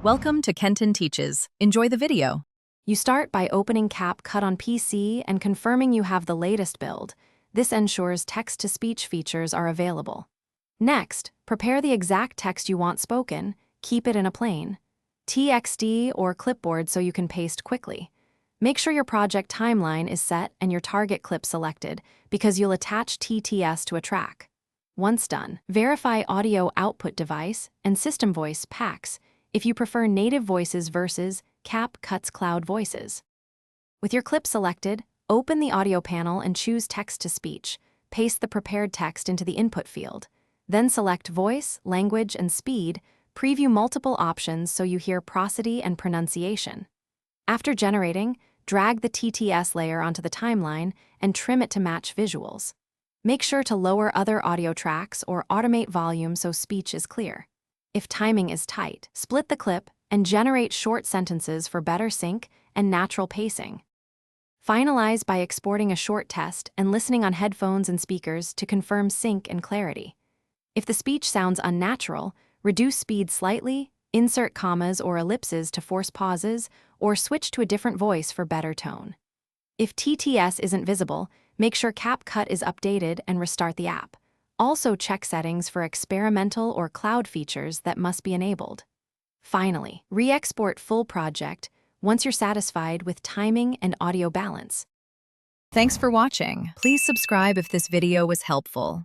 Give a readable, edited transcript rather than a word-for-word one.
Welcome to Kenton Teaches. Enjoy the video. You start by opening Capcut on PC and confirming you have the latest build. This ensures text-to-speech features are available. Next, prepare the exact text you want spoken. Keep it in a plain TXT or clipboard so you can paste quickly. Make sure your project timeline is set and your target clip selected because you'll attach TTS to a track. Once done, verify audio output device and system voice packs if you prefer native voices versus Capcut's cloud voices. With your clip selected, open the audio panel and choose text-to-speech. Paste the prepared text into the input field. Then select voice, language, and speed. Preview multiple options so you hear prosody and pronunciation. After generating, drag the TTS layer onto the timeline and trim it to match visuals. Make sure to lower other audio tracks or automate volume so speech is clear. If timing is tight, split the clip and generate short sentences for better sync and natural pacing. Finalize by exporting a short test and listening on headphones and speakers to confirm sync and clarity. If the speech sounds unnatural, reduce speed slightly, insert commas or ellipses to force pauses, or switch to a different voice for better tone. If TTS isn't visible, make sure Capcut is updated and restart the app. Also check settings for experimental or cloud features that must be enabled. Finally, re-export full project once you're satisfied with timing and audio balance. Thanks for watching. Please subscribe if this video was helpful.